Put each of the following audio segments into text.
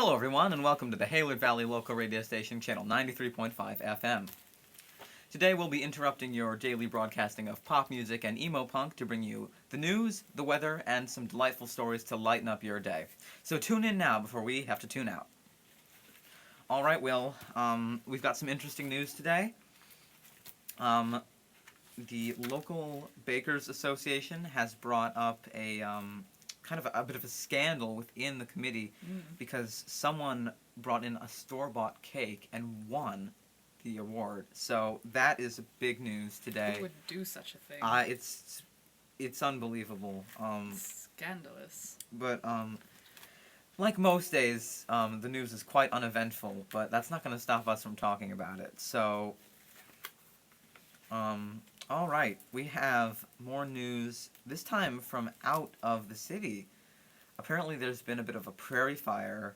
Hello, everyone, and welcome to the Hayward Valley local radio station, channel 93.5 FM. Today we'll be interrupting your daily broadcasting of pop music and emo punk to bring you the news, the weather, and some delightful stories to lighten up your day. So tune in now before we have to tune out. Alright, Will, we've got some interesting news today. The local Bakers Association has brought up a kind of a bit of a scandal within the committee because someone brought in a store-bought cake and won the award. So that is big news today. Who would do such a thing? It's unbelievable. Scandalous. But like most days, the news is quite uneventful, but that's not going to stop us from talking about it. So, all right, we have more news, this time from out of the city. Apparently there's been a bit of a prairie fire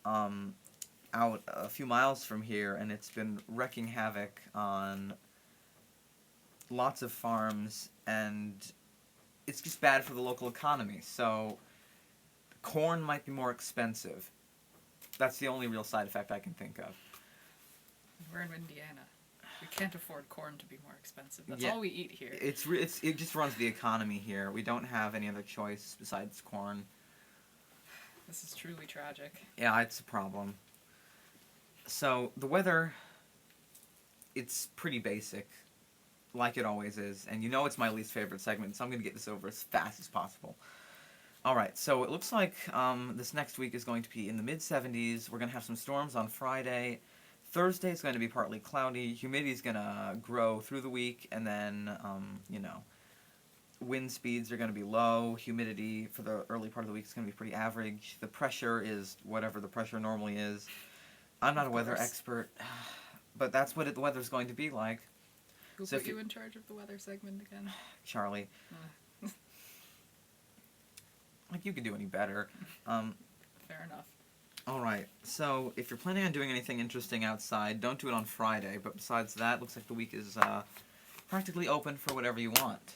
out a few miles from here, and it's been wreaking havoc on lots of farms, and it's just bad for the local economy. So corn might be more expensive. That's the only real side effect I can think of. We're in Indiana. We can't afford corn to be more expensive. That's Yeah. all we eat here. It just runs the economy here. We don't have any other choice besides corn. This is truly tragic. Yeah, it's a problem. So, the weather, it's pretty basic, like it always is. And you know it's my least favorite segment, so I'm going to get this over as fast as possible. Alright, so it looks like this next week is going to be in the mid-70s. We're going to have some storms on Friday. Thursday is going to be partly cloudy. Humidity is going to grow through the week, and then, wind speeds are going to be low. Humidity for the early part of the week is going to be pretty average. The pressure is whatever the pressure normally is. I'm not a weather expert, but that's what the weather's going to be like. Who put you in charge of the weather segment again? C.A.R.E. Like, you could do any better. Fair enough. Alright, so if you're planning on doing anything interesting outside, don't do it on Friday, but besides that, looks like the week is practically open for whatever you want.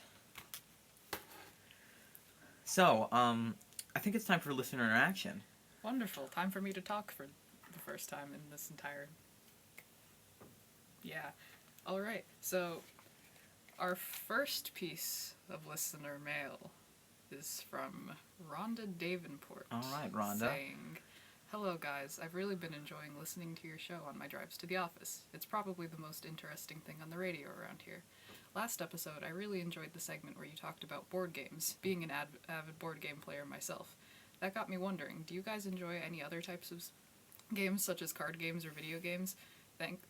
So, I think it's time for listener interaction. Wonderful. Time for me to talk for the first time in this entire... Yeah. Alright, so our first piece of listener mail is from Rhonda Davenport. Alright, Rhonda. Saying, "Hello guys, I've really been enjoying listening to your show on my drives to the office. It's probably the most interesting thing on the radio around here. Last episode, I really enjoyed the segment where you talked about board games, being an avid board game player myself. That got me wondering, do you guys enjoy any other types of games, such as card games or video games?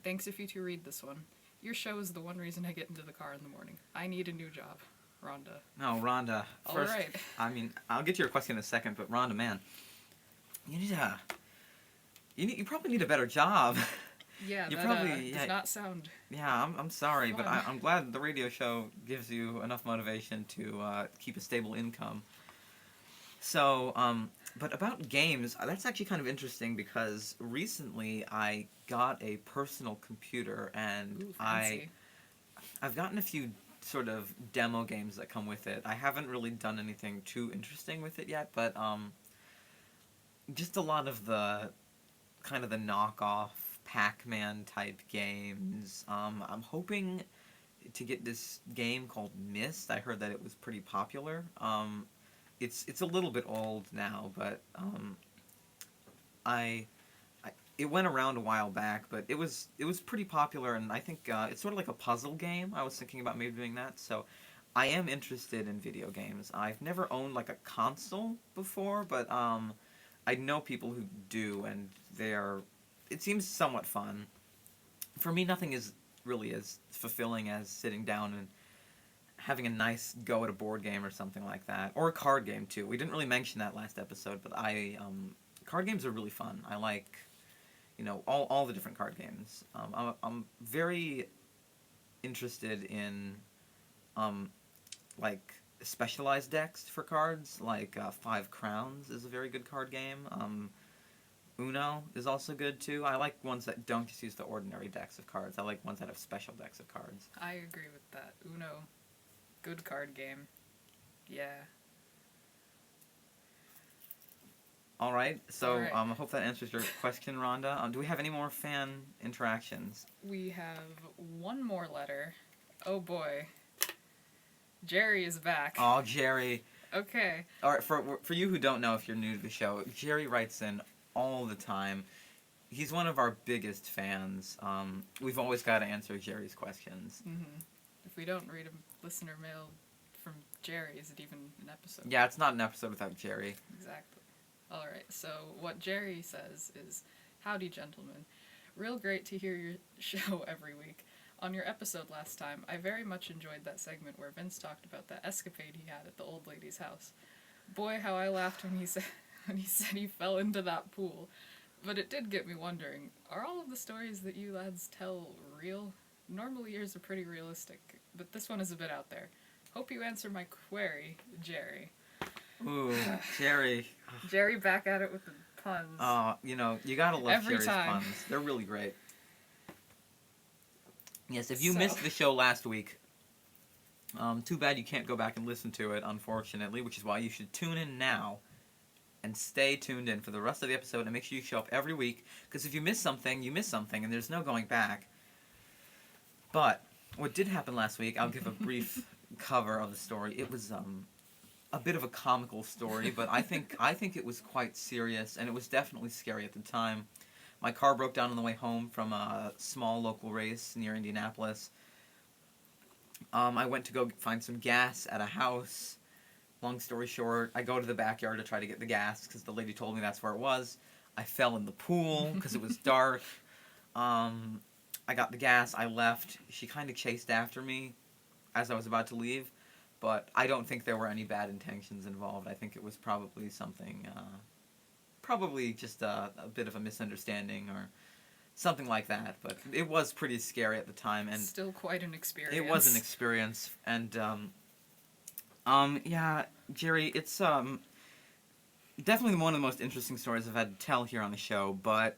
Thanks if you two read this one. Your show is the one reason I get into the car in the morning. I need a new job. Rhonda." No, Rhonda. First, Alright. I mean, I'll get to your question in a second, but Rhonda, man, you probably need a better job. Yeah, You that probably, does not sound... Yeah, I'm sorry, but fun. I'm glad the radio show gives you enough motivation to keep a stable income. So, but about games, that's actually kind of interesting because recently I got a personal computer, and Ooh, fancy. I've gotten a few sort of demo games that come with it. I haven't really done anything too interesting with it yet, but just a lot of the kind of the knockoff Pac-Man type games. I'm hoping to get this game called Myst. I heard that it was pretty popular. It's a little bit old now, but it went around a while back, but it was pretty popular, and I think it's sort of like a puzzle game. I was thinking about maybe doing that, so I am interested in video games. I've never owned like a console before, but I know people who do, and it seems somewhat fun. For me, nothing is really as fulfilling as sitting down and having a nice go at a board game or something like that, or a card game too. We didn't really mention that last episode, but card games are really fun. I like, all the different card games. I'm very interested in like specialized decks for cards, like Five Crowns is a very good card game. Uno is also good too. I like ones that don't just use the ordinary decks of cards. I like ones that have special decks of cards. I agree with that. Uno, good card game. Yeah. All right. So, All right. I hope that answers your question, Rhonda. Do we have any more fan interactions? We have one more letter. Oh boy. Jerry is back. Oh, Jerry. Okay. All right. For you who don't know, if you're new to the show, Jerry writes in all the time. He's one of our biggest fans. We've always got to answer Jerry's questions. If we don't read a listener mail from Jerry, is it even an episode? Yeah, it's not an episode without Jerry. Exactly. All right. So what Jerry says is, "Howdy, gentlemen. Real great to hear your show every week. On your episode last time, I very much enjoyed that segment where Vince talked about that escapade he had at the old lady's house. Boy, how I laughed when he said he fell into that pool. But it did get me wondering, are all of the stories that you lads tell real? Normally yours are pretty realistic, but this one is a bit out there. Hope you answer my query, Jerry." Ooh, Jerry. Jerry back at it with the puns. You gotta love Every Jerry's time. puns. They're really great. Yes, if you So- missed the show last week, too bad you can't go back and listen to it, unfortunately, which is why you should tune in now and stay tuned in for the rest of the episode and make sure you show up every week, because if you miss something, you miss something, and there's no going back. But what did happen last week, I'll give a brief cover of the story. It was a bit of a comical story, but I think it was quite serious, and it was definitely scary at the time. My car broke down on the way home from a small local race near Indianapolis. I went to go find some gas at a house. Long story short, I go to the backyard to try to get the gas because the lady told me that's where it was. I fell in the pool because it was dark. I got the gas. I left. She kind of chased after me as I was about to leave, but I don't think there were any bad intentions involved. I think it was probably something, probably just a bit of a misunderstanding or something like that. But it was pretty scary at the time, and Still quite an experience. it was an experience. And yeah, Jerry, it's definitely one of the most interesting stories I've had to tell here on the show. But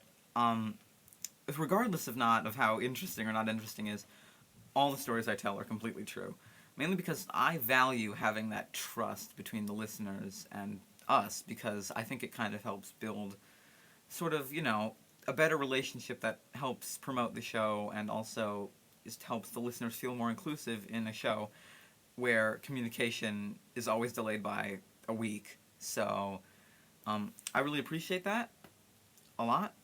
regardless of how interesting or not interesting is, all the stories I tell are completely true. Mainly because I value having that trust between the listeners and us, because I think it kind of helps build sort of, a better relationship that helps promote the show and also just helps the listeners feel more inclusive in a show where communication is always delayed by a week. So I really appreciate that a lot.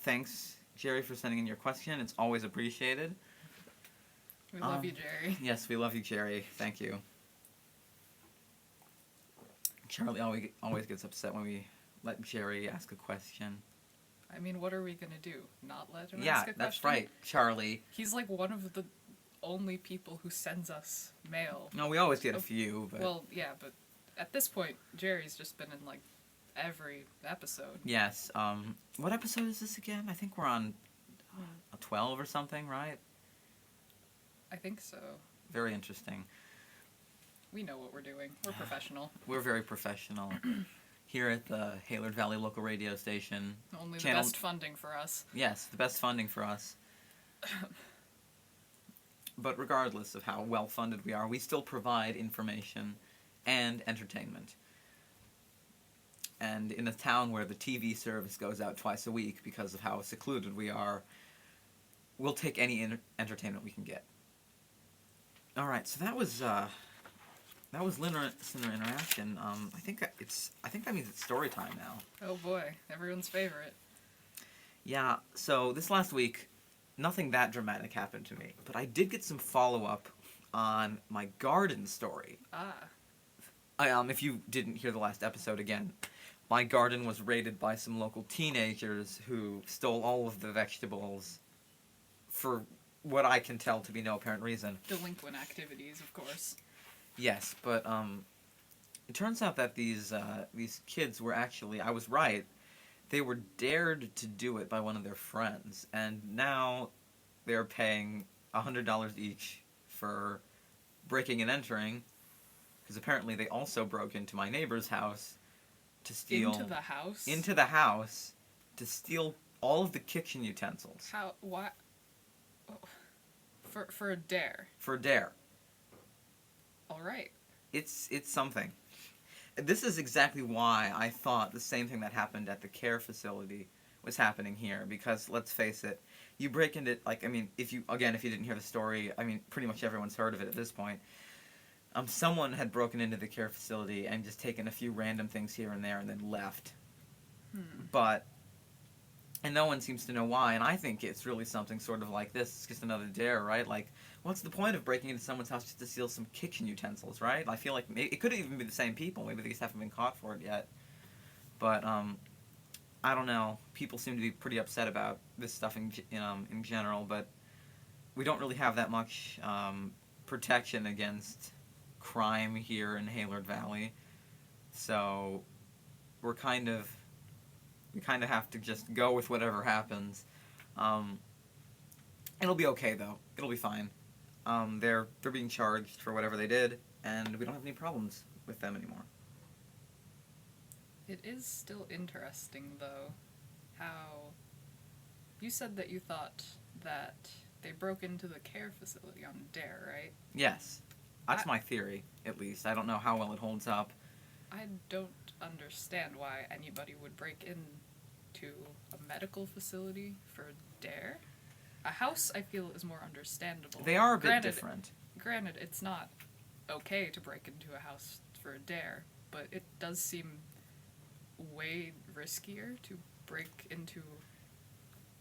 Thanks, Jerry, for sending in your question. It's always appreciated. We love you, Jerry. Yes, we love you, Jerry. Thank you. Charlie always gets upset when we let Jerry ask a question. I mean, what are we gonna do? Not let him Yeah, ask a question? that's right, Charlie. He's like one of the only people who sends us mail. No, we always get a few, but Well, yeah, but at this point, Jerry's just been in like every episode. yes. What episode is this again? I think we're on 12 or something, right? I think so. Very interesting. We know what we're doing. We're professional. We're very professional here at the Hayward Valley local radio station. Only Channel- the best funding for us. Yes, the best funding for us. But regardless of how well funded we are, we still provide information and entertainment. And in a town where the TV service goes out twice a week because of how secluded we are, we'll take any entertainment we can get. All right, so that was listener interaction. I think that means it's story time now. Oh boy, everyone's favorite. Yeah. So this last week, nothing that dramatic happened to me, but I did get some follow-up on my garden story. If you didn't hear the last episode again, my garden was raided by some local teenagers who stole all of the vegetables for what I can tell to be no apparent reason. Delinquent activities, of course. Yes, but it turns out that these kids were actually, I was right, they were dared to do it by one of their friends, and now they're paying $100 each for breaking and entering, because apparently they also broke into my neighbor's house to steal... Into the house? Into the house to steal all of the kitchen utensils. How? What? For a dare. For a dare. All right. It's something. this is exactly why I thought the same thing that happened at the C.A.R.E facility was happening here. Because let's face it, you break into, like, I mean, if you didn't hear the story, I mean, pretty much everyone's heard of it at this point. Someone had broken into the C.A.R.E facility and just taken a few random things here and there and then left. But and no one seems to know why. And I think it's really something sort of like this. It's just another dare, right? Like, what's the point of breaking into someone's house just to steal some kitchen utensils, right? I feel like maybe, it could even be the same people. Maybe they just haven't been caught for it yet. But I don't know. People seem to be pretty upset about this stuff in general. But we don't really have that much protection against crime here in Hayward Valley. So we're we kind of have to just go with whatever happens. Um, it'll be okay though. It'll be fine. They're being charged for whatever they did, and we don't have any problems with them anymore. It is still interesting, though, how you said that you thought that they broke into the C.A.R.E facility on Dare, right? Yes, that's my theory. At least I don't know how well it holds up. I don't understand why anybody would break into a medical facility for Dare. A house, I feel, is more understandable. They are a bit different. Granted, it's not okay to break into a house for a Dare, but it does seem way riskier to break into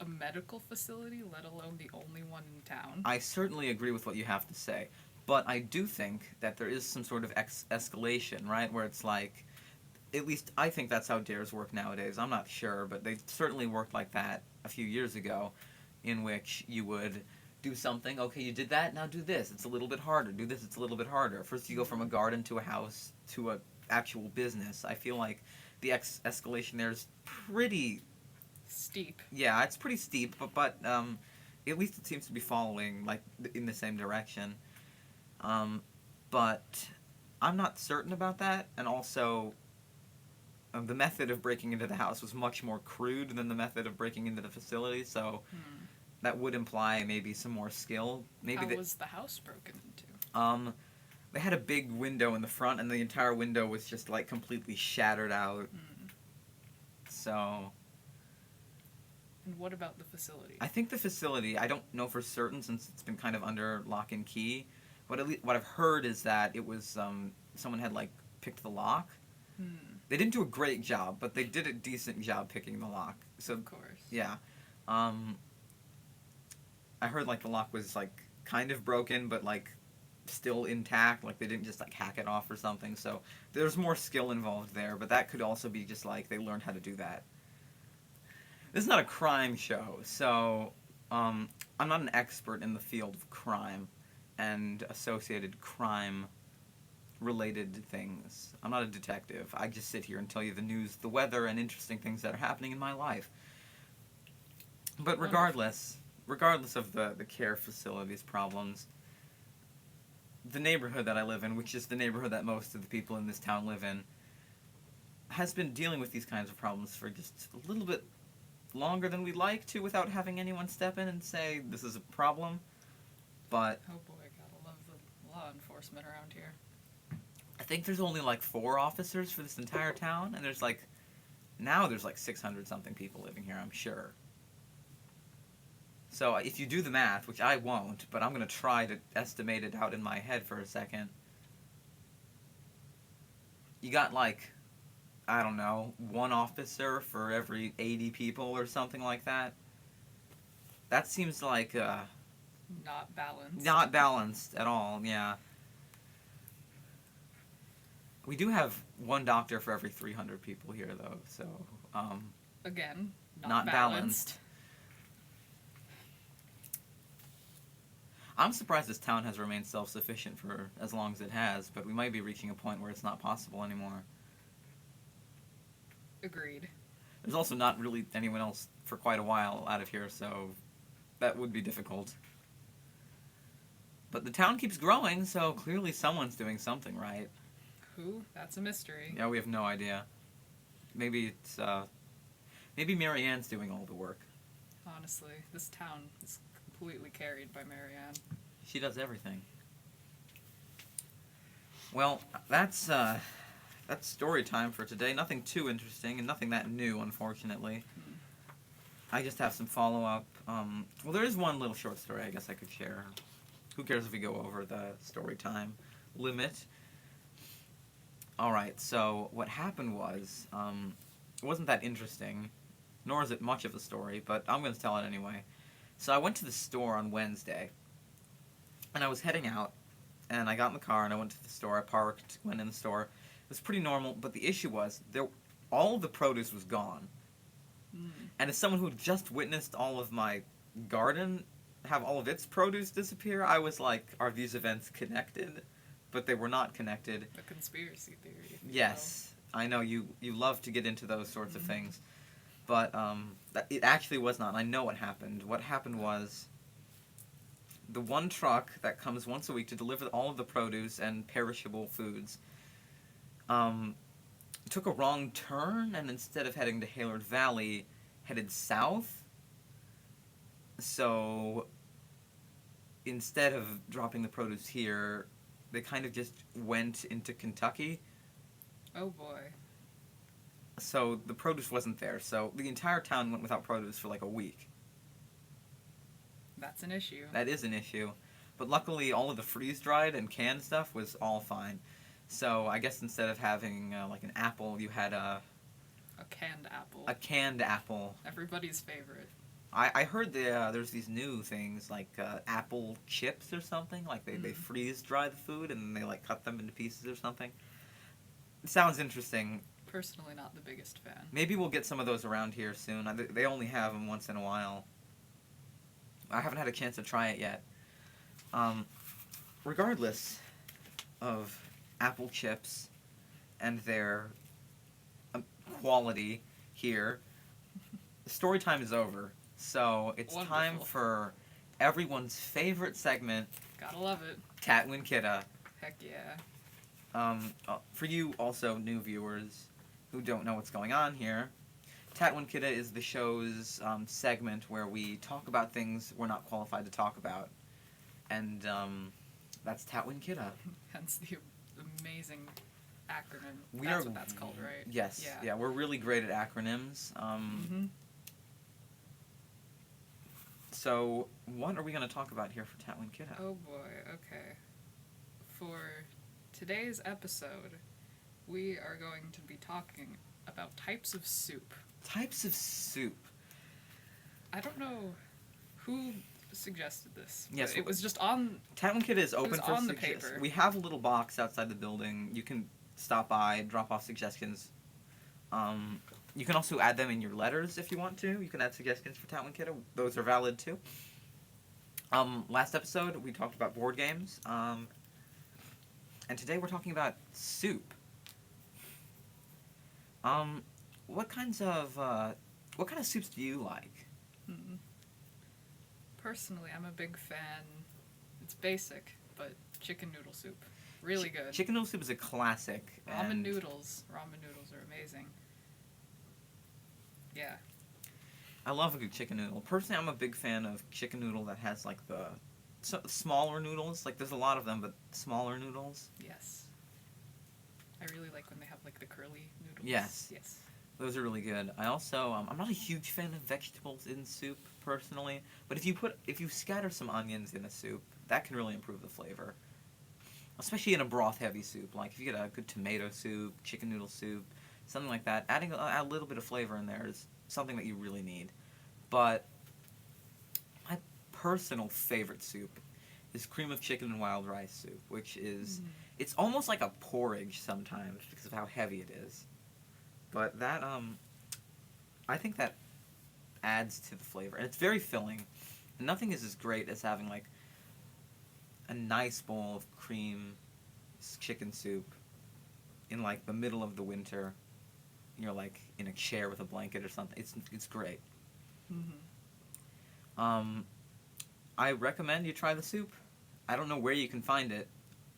a medical facility, let alone the only one in town. I certainly agree with what you have to say, but I do think that there is some sort of escalation, right? Where it's like, at least I think that's how dares work nowadays. I'm not sure, but they certainly worked like that a few years ago, in which you would do something. Okay, you did that. Now do this. It's a little bit harder. Do this. It's a little bit harder. First, you go from a garden to a house to a actual business. I feel like the escalation there is pretty steep. Yeah, it's pretty steep, but at least it seems to be following like in the same direction. But I'm not certain about that, and also the method of breaking into the house was much more crude than the method of breaking into the facility, so that would imply maybe some more skill. Maybe How was the house broken into? They had a big window in the front, and the entire window was just like completely shattered out. So. And what about the facility? I think the facility, I don't know for certain since it's been kind of under lock and key, but at least what I've heard is that it was someone had like picked the lock. They didn't do a great job, but they did a decent job picking the lock. So of course. Yeah. I heard like the lock was like kind of broken, but like still intact. Like they didn't just like hack it off or something. So there's more skill involved there, but that could also be just like they learned how to do that. This is not a crime show, so I'm not an expert in the field of crime and associated crime-related things. I'm not a detective. I just sit here and tell you the news, the weather, and interesting things that are happening in my life. But regardless of the C.A.R.E facility's problems, the neighborhood that I live in, which is the neighborhood that most of the people in this town live in, has been dealing with these kinds of problems for just a little bit longer than we'd like to without having anyone step in and say this is a problem. But oh boy, gotta love the law enforcement around here. I think there's only like 4 officers for this entire town, and there's like 600 something people living here, I'm sure. So if you do the math, which I won't, but I'm gonna try to estimate it out in my head for a second, you got like, I don't know, 1 officer for every 80 people or something like that. That seems like not balanced. Not balanced at all, yeah. We do have 1 doctor for every 300 people here, though, so again, not balanced. I'm surprised this town has remained self-sufficient for as long as it has, but we might be reaching a point where it's not possible anymore. Agreed. There's also not really anyone else for quite a while out of here, so that would be difficult. But the town keeps growing, so clearly someone's doing something right. Who? That's a mystery. Yeah, we have no idea. Maybe it's, maybe Mary Ann's doing all the work. Honestly, this town is completely carried by Mary Ann. She does everything. Well, that's that's story time for today. Nothing too interesting and nothing that new, unfortunately. Hmm. I just have some follow up. Well, there is one little short story I guess I could share. Who cares if we go over the story time limit? All right. So what happened was, it wasn't that interesting, nor is it much of a story, but I'm going to tell it anyway. So I went to the store on Wednesday, and I was heading out, and I got in the car and I went to the store. I parked, went in the store. It was pretty normal, but the issue was all of the produce was gone. Mm. And as someone who had just witnessed all of my garden have all of its produce disappear, I was like, are these events connected? But they were not connected. A conspiracy theory. If you Yes, I know you love to get into those sorts of Mhm. things, but it actually was not. I know what happened. What happened was the one truck that comes once a week to deliver all of the produce and perishable foods um, took a wrong turn, and instead of heading to Hayward Valley, headed south. So instead of dropping the produce here, they kind of just went into Kentucky. Oh boy. So the produce wasn't there. So the entire town went without produce for like a week. That's an issue. That is an issue. But luckily, all of the freeze dried and canned stuff was all fine. So I guess instead of having like an apple, you had A canned apple. a canned apple. Everybody's favorite. I heard there's these new things like apple chips or something. Like they freeze dry the food and then they like cut them into pieces or something. It sounds interesting. Personally, not the biggest fan. Maybe we'll get some of those around here soon. They only have them once in a while. I haven't had a chance to try it yet. Regardless of apple chips and their quality here, the story time is over. So it's time Wonderful. for everyone's favorite segment, Gotta love it. Tatwin Kidda. Heck yeah. For you also new viewers who don't know what's going on here, Tatwin Kidda is the show's segment where we talk about things we're not qualified to talk about. And that's Tatwin Kidda. Hence the amazing acronym. We That's are- what that's called, right? Yes. Yeah. We're really great at acronyms. Mm-hmm. So, what are we going to talk about here for Tatwin Kidda? Oh boy, okay. For today's episode, we are going to be talking about types of soup. Types of soup. I don't know who suggested this. Yes, It was just on. Tatwin Kidda is open was for on the suggestions. paper. We have a little box outside the building. You can stop by, drop off suggestions. You can also add them in your letters if you want to. You can add suggestions for Tatwin Kidda. Those are valid too. Last episode we talked about board games. And today we're talking about soup. What kind of soups do you like? Hmm. Personally, I'm a big fan. It's basic, but chicken noodle soup. Really good. Chicken noodle soup is a classic. Ramen and noodles. Ramen noodles are amazing. Yeah. I love a good chicken noodle. Personally, I'm a big fan of chicken noodle that has like the smaller noodles. Like there's a lot of them, but smaller noodles. Yes. I really like when they have like the curly noodles. Yes. Yes. Those are really good. I also I'm not a huge fan of vegetables in soup personally, but if you scatter some onions in a soup, that can really improve the flavor. Especially in a broth heavy soup, like if you get a good tomato soup, chicken noodle soup, something like that, adding a little bit of flavor in there is something that you really need. But my personal favorite soup is cream of chicken and wild rice soup, which is it's almost like a porridge sometimes because of how heavy it is. But that I think that adds to the flavor, and it's very filling. And nothing is as great as having like a nice bowl of cream chicken soup in like the middle of the winter. You're like in a chair with a blanket or something. It's great. Mm-hmm. I recommend you try the soup. I don't know where you can find it.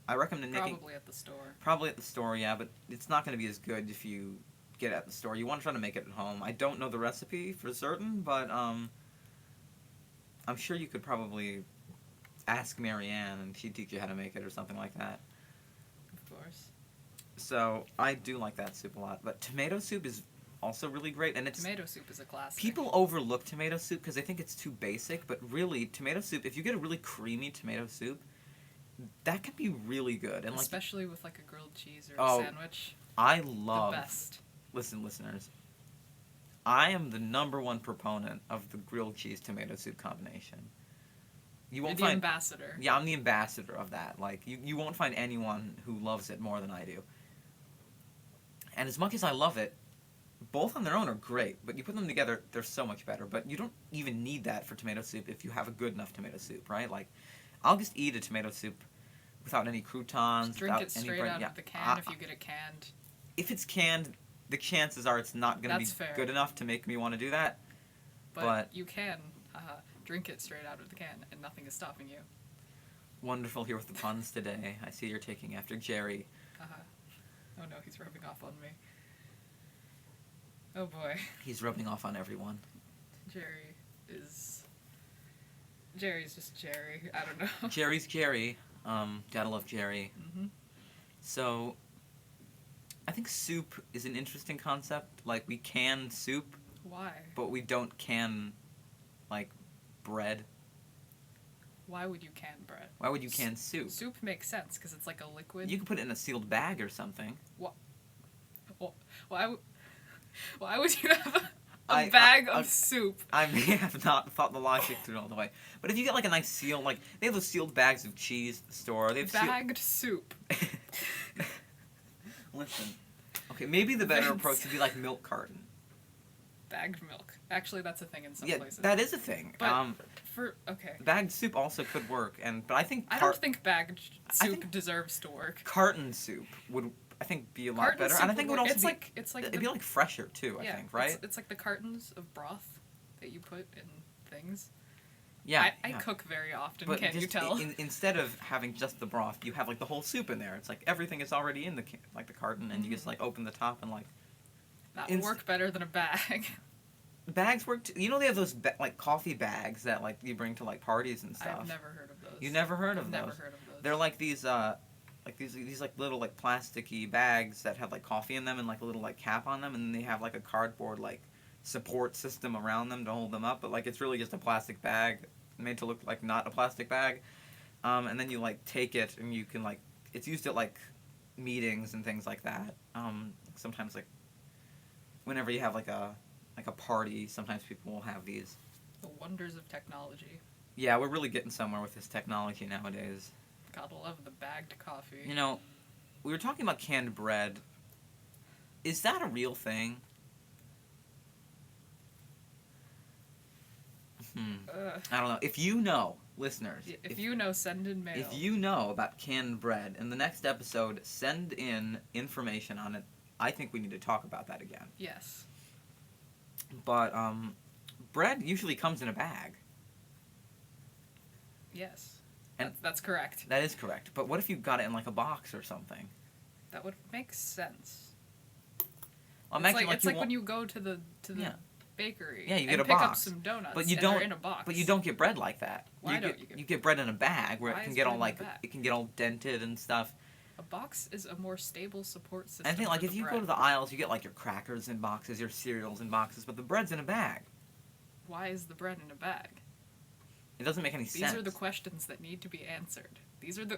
I recommend making Probably at the store. probably at the store, yeah, but it's not going to be as good if you get it at the store. You want to try to make it at home. I don't know the recipe for certain, but I'm sure you could probably ask Marianne and she'd teach you how to make it or something like that. Of course. So I do like that soup a lot. But tomato soup is also really great, and it's Tomato soup is a classic. people overlook tomato soup because they think it's too basic. But really, tomato soup, if you get a really creamy tomato soup, that can be really good. And like, especially with like a grilled cheese or Oh, a sandwich. I The love. best. Listen, listeners. I am the number one proponent of the grilled cheese tomato soup combination. You You're won't the find. ambassador. Yeah, I'm the ambassador of that. Like, you won't find anyone who loves it more than I do. And as much as I love it, both on their own are great, but you put them together, they're so much better. But you don't even need that for tomato soup if you have a good enough tomato soup, right? Like, I'll just eat a tomato soup without any croutons, Just drink without it any straight bread. out Yeah, of the can if you get it canned. if it's canned, the chances are it's not going to be That's fair. good enough to make me want to do that. But you can drink it straight out of the can, and nothing is stopping you. Wonderful here with the puns today. I see you're taking after Jerry. Oh no, he's rubbing off on me. Oh boy. He's rubbing off on everyone. Jerry's just Jerry. I don't know. Jerry's Jerry. Gotta love Jerry. Mm-hmm. So, I think soup is an interesting concept. Like, we can soup, Why? but we don't can, like, bread. Why would you can bread? Why would you can soup? Soup makes sense because it's like a liquid. You could put it in a sealed bag or something. Why would you have a I- bag I- of soup? I may have not thought the logic through all the way. But if you get, like, a nice seal, like, they have those sealed bags of cheese at the store. They have Bagged soup. Listen. Okay, maybe the better Vince. approach would be, like, milk carton. Bagged milk. Actually, that's a thing in some Yeah, places. that is a thing. But okay. Bagged soup also could work, but I think I don't think bagged I soup think- deserves to work. carton soup would, I think, be a lot Carton better, soup and I think it would work. also It's like it'd the- be like fresher too. I yeah, think, right? It's like the cartons of broth that you put in things. Yeah, I yeah. cook very often. But Can't you just tell? Instead of having just the broth, you have like the whole soup in there. It's like everything is already in the carton, and you just like open the top and like That would work better than a bag. bags work. You know they have those like coffee bags that like you bring to like parties and stuff. I've never heard of those. You never heard of I've those? Never heard of those. They're like these these like little like plasticky bags that have like coffee in them and like a little like cap on them, and then they have like a cardboard like support system around them to hold them up, but like it's really just a plastic bag made to look like not a plastic bag. And then you like take it and you can like it's used at like meetings and things like that. Sometimes like whenever you have like a party, sometimes people will have these. The wonders of technology. Yeah, we're really getting somewhere with this technology nowadays. Gotta love the bagged coffee. You know, we were talking about canned bread. Is that a real thing? I don't know. If you know, listeners, If you know, send in mail. if you know about canned bread, in the next episode, send in information on it. I think we need to talk about that again. Yes. But bread usually comes in a bag. Yes. And that's correct. That is correct. But what if you got it in like a box or something? That would make sense. Well, It's like when you go to the Yeah. bakery. Yeah, you and get a pick up box. some donuts. But you and don't they're in a box. But you don't get bread like that. Why you don't get, you get bread in a bag where Why it can is get all bread in a like bag? it can get all dented and stuff. A box is a more stable support system. And I think like for if the you bread. go to the aisles, you get like your crackers in boxes, your cereals in boxes, but the bread's in a bag. Why is the bread in a bag? It doesn't make any sense. These are the questions that need to be answered.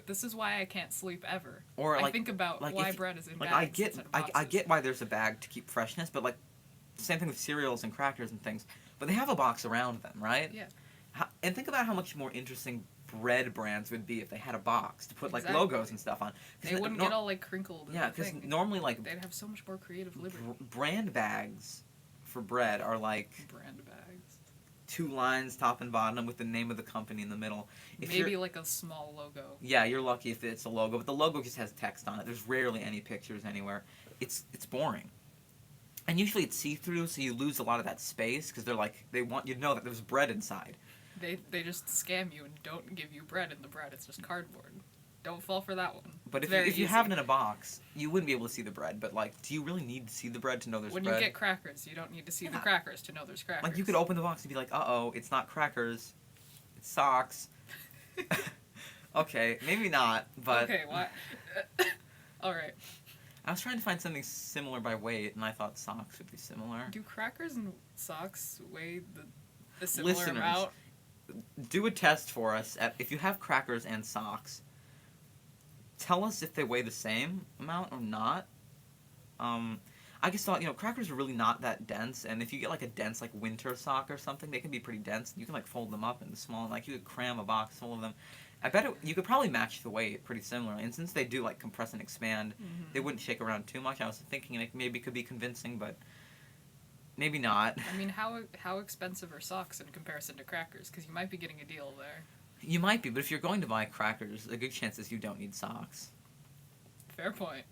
This is why I can't sleep ever. Or I like think about like why if- bread is in like bags instead of I boxes. get why there's a bag to keep freshness, but like same thing with cereals and crackers and things. But they have a box around them, right? Yeah. And think about how much more interesting bread brands would be if they had a box to put like Exactly. logos and stuff on. They wouldn't get all like crinkled. in Yeah, the because thing. normally like They'd have so much more creative liberty. brand bags for bread are like Brand bags. 2 lines top and bottom with the name of the company in the middle. If Maybe you're, like a small logo. yeah, you're lucky if it's a logo, but the logo just has text on it. There's rarely any pictures anywhere. It's boring. And usually it's see-through, so you lose a lot of that space because they're like they want you to know that there's bread inside. They just scam you and don't give you bread in the bread. It's just cardboard. Don't fall for that one. But It's if very you easy. have it in a box, you wouldn't be able to see the bread. But like, do you really need to see the bread to know there's When bread? you get crackers, you don't need to see the Yeah. crackers to know there's crackers. Like you could open the box and be like, uh-oh, it's not crackers, it's socks. Okay, maybe not, but Okay, why? All right. I was trying to find something similar by weight, and I thought socks would be similar. Do crackers and socks weigh a similar Listeners, amount? do a test for us. If you have crackers and socks, tell us if they weigh the same amount or not. I just thought, crackers are really not that dense, and if you get like a dense like winter sock or something, they can be pretty dense. You can like fold them up into small, and like you could cram a box full of them. I bet you could probably match the weight pretty similarly, and since they do like compress and expand, they wouldn't shake around too much. I was thinking it maybe could be convincing, but maybe not. I mean, how expensive are socks in comparison to crackers? Because you might be getting a deal there. You might be, but if you're going to buy crackers, a good chance is you don't need socks. Fair point.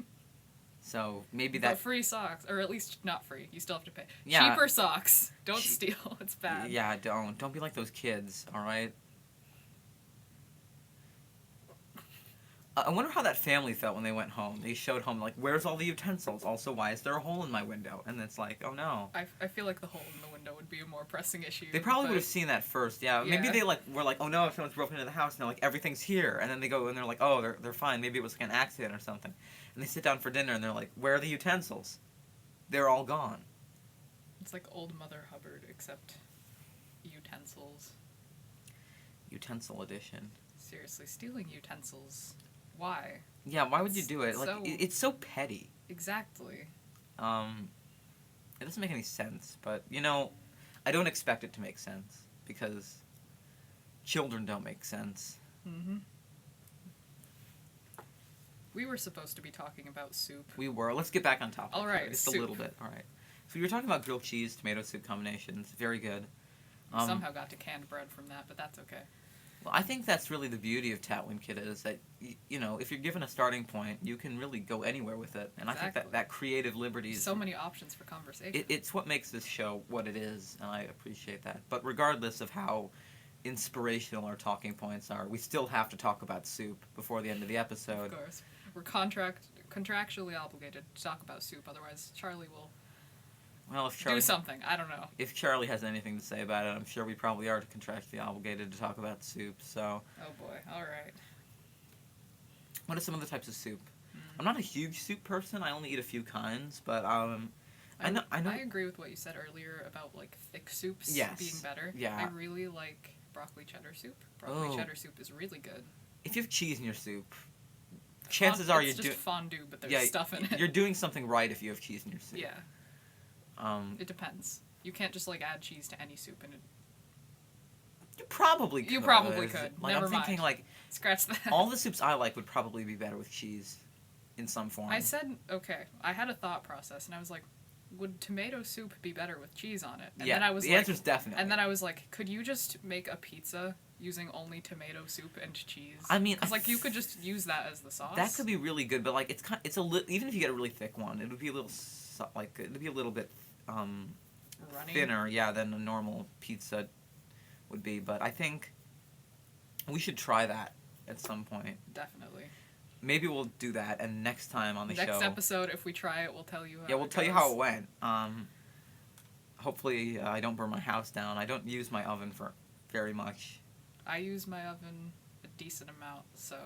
So maybe But that. free socks, or at least not free. You still have to pay. Yeah. Cheaper socks. Don't steal. It's bad. Yeah, don't be like those kids. All right. I wonder how that family felt when they went home. They showed home, like, where's all the utensils? Also, why is there a hole in my window? And it's like, oh no. I feel like the hole in the window would be a more pressing issue. They probably but would have seen that first, yeah. Maybe Yeah. they, like, were like, oh no, if someone's broken into the house, and they're like, everything's here. And then they go, and they're like, oh, they're fine. Maybe it was like an accident or something. And they sit down for dinner, and they're like, where are the utensils? They're all gone. It's like old Mother Hubbard, except utensils. Utensil edition. Seriously, stealing utensils. Why? Yeah, why would you do it? Like, So- it's so petty. Exactly. It doesn't make any sense, but, I don't expect it to make sense, because children don't make sense. Mm-hmm. We were supposed to be talking about soup. We were. Let's get back on topic. All right, here, just soup. a little bit. All right. So we were talking about grilled cheese, tomato soup combinations. Very good. We somehow got to canned bread from that, but that's okay. Well, I think that's really the beauty of Tatwin Kid is that, if you're given a starting point, you can really go anywhere with it. And I think Exactly. that creative liberty is... So many options for conversation. It's what makes this show what it is, and I appreciate that. But regardless of how inspirational our talking points are, we still have to talk about soup before the end of the episode. Of course. We're contractually obligated to talk about soup, otherwise Charlie will Well, if Charlie... do something. I don't know. If Charlie has anything to say about it, I'm sure we probably are contractually obligated to talk about soup, so... Oh boy, alright. What are some other types of soup? I'm not a huge soup person, I only eat a few kinds, but, I know... I agree with what you said earlier about, like, thick soups Yes. being better. Yeah. I really like broccoli cheddar soup. Broccoli Oh. cheddar soup is really good. If you have cheese in your soup, chances are you're It's just doing... fondue, but there's stuff in it. You're doing something right if you have cheese in your soup. Yeah, it depends. You can't just, like, add cheese to any soup and it... You probably could. You probably could. Like, Never I'm thinking, mind. like, Scratch that. all the soups I like would probably be better with cheese in some form. I said, okay, I had a thought process, and I was like, would tomato soup be better with cheese on it? And yeah, then I was the like, answer's definitely. And then I was like, could you just make a pizza using only tomato soup and cheese? I mean, because like you could just use that as the sauce. That could be really good, but like it's a little, even if you get a really thick one, it would be a little it'd be a little bit runny. thinner, yeah, than a normal pizza would be. But I think we should try that at some point. Definitely. Maybe we'll do that, and next time on the show. Next episode, if we try it, we'll tell you how Yeah, we'll it tell you goes. how it went. Hopefully, I don't burn my house down. I don't use my oven for very much. I use my oven a decent amount, so...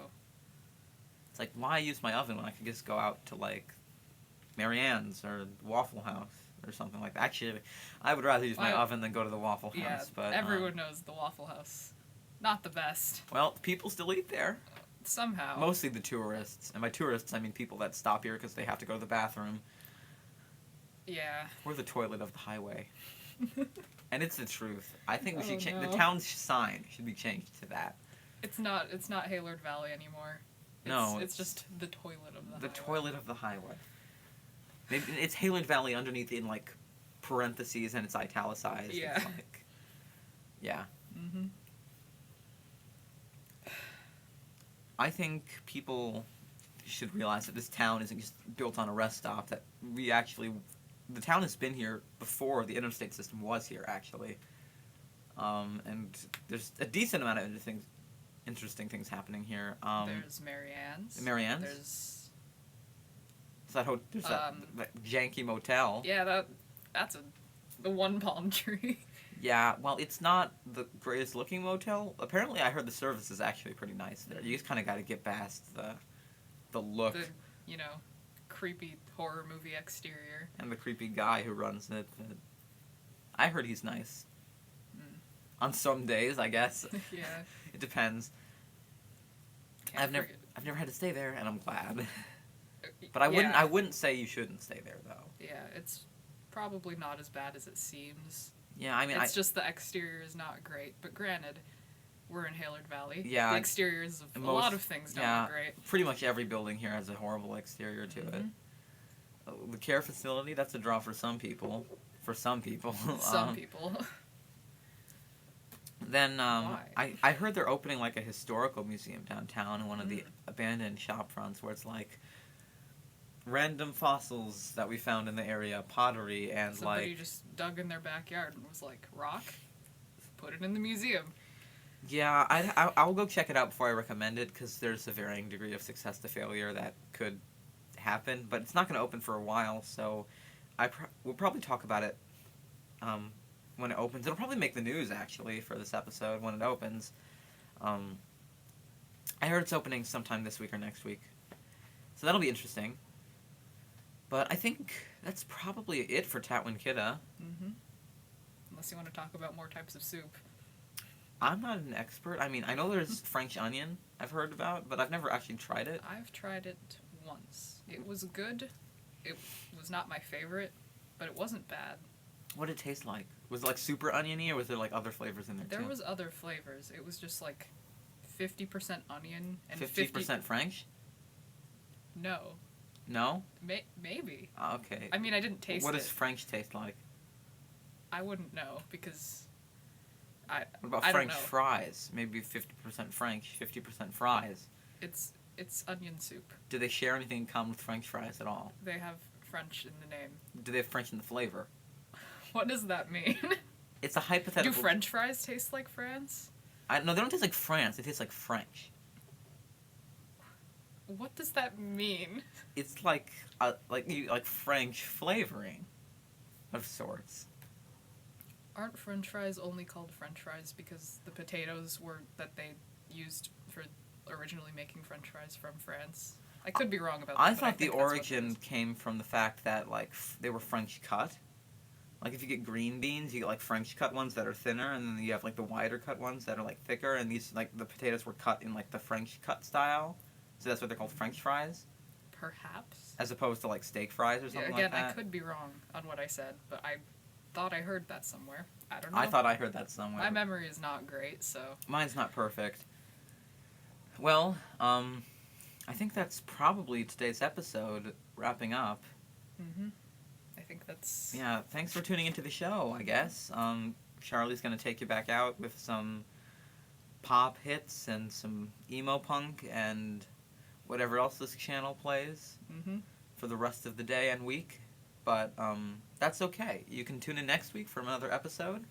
It's like, why use my oven when I could just go out to, like, Marianne's or Waffle House or something like that? Actually, I would rather use my oven than go to the Waffle House. Yeah, but everyone knows the Waffle House. Not the best. Well, people still eat there. Somehow. Mostly the tourists. And by tourists, I mean people that stop here because they have to go to the bathroom. Yeah. Or the toilet of the highway. And it's the truth. I think we should change... no. The town's sign should be changed to that. It's not Hayward Valley anymore. No, It's just the toilet of the highway. The toilet of the highway. Maybe it's Hayward Valley underneath in, like, parentheses and it's italicized. Yeah. It's like, yeah. Mm-hmm. I think people should realize that this town isn't just built on a rest stop, that the town has been here before the interstate system was here, actually. And there's a decent amount of interesting things happening here. There's Marianne's. Marianne's? There's that janky motel. Yeah, that's the one palm tree. Yeah, well, it's not the greatest looking motel. Apparently, I heard the service is actually pretty nice there. You just kind of got to get past the look. The, creepy horror movie exterior. And the creepy guy who runs it. I heard he's nice. Mm. On some days, I guess. Yeah. It depends. Can't forget- I've never had to stay there, and I'm glad. But I wouldn't say you shouldn't stay there, though. Yeah, it's probably not as bad as it seems. Yeah, I mean, It's just the exterior is not great. But granted, we're in Hayward Valley. Yeah, The exteriors of a lot of things don't look great. pretty much every building here has a horrible exterior to it. The C.A.R.E facility, that's a draw for some people. For some people. Some people. Then Why? I heard they're opening like a historical museum downtown in one of the abandoned shop fronts where it's like random fossils that we found in the area, pottery, and Somebody just dug in their backyard and was like, rock? Put it in the museum. Yeah, I'll go check it out before I recommend it, because there's a varying degree of success to failure that could happen, but it's not going to open for a while, so we'll probably talk about it when it opens. It'll probably make the news, actually, for this episode when it opens. I heard it's opening sometime this week or next week, so that'll be interesting. But I think that's probably it for Tatwin Kidda. Mm-hmm. Unless you want to talk about more types of soup. I'm not an expert. I mean, I know there's French onion I've heard about, but I've never actually tried it. I've tried it once. It was good. It was not my favorite, but it wasn't bad. What did it taste like? Was it like super oniony, or was there like other flavors in there too? There was other flavors. It was just like 50% onion and 50% French? No. No? Maybe. Okay. I mean, I didn't taste it. What does French taste like? I wouldn't know because What about I French don't know. fries? Maybe 50% French, 50% fries. It's onion soup. Do they share anything in common with French fries at all? They have French in the name. Do they have French in the flavor? What does that mean? It's a hypothetical. Do French fries taste like France? No, they don't taste like France. They taste like French. What does that mean? It's like French flavoring of sorts. Aren't French fries only called French fries because the potatoes that they used for originally making French fries from France? I could be wrong about that. I but thought the think that's what it origin is. came from the fact that they were French cut. Like if you get green beans, you get like French cut ones that are thinner, and then you have like the wider cut ones that are like thicker. And these like the potatoes were cut in like the French cut style, so that's what they're called French fries, Perhaps. as opposed to like steak fries or Yeah, something again, like that. I could be wrong on what I said, but I thought I heard that somewhere. I don't know. I thought I heard that somewhere. My memory is not great, so. Mine's not perfect. Well, I think that's probably today's episode wrapping up. Mm-hmm. I think that's. Yeah, thanks for tuning into the show, I guess. Charlie's going to take you back out with some pop hits and some emo punk and whatever else this channel plays Mm-hmm. for the rest of the day and week. But that's okay. You can tune in next week for another episode.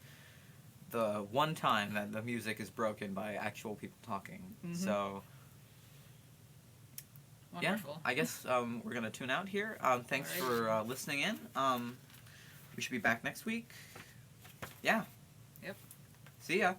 The one time that the music is broken by actual people talking. Mhm. So, Wonderful. yeah, I guess we're going to tune out here. Thanks Alright. for listening in. We should be back next week. Yeah. Yep. See ya.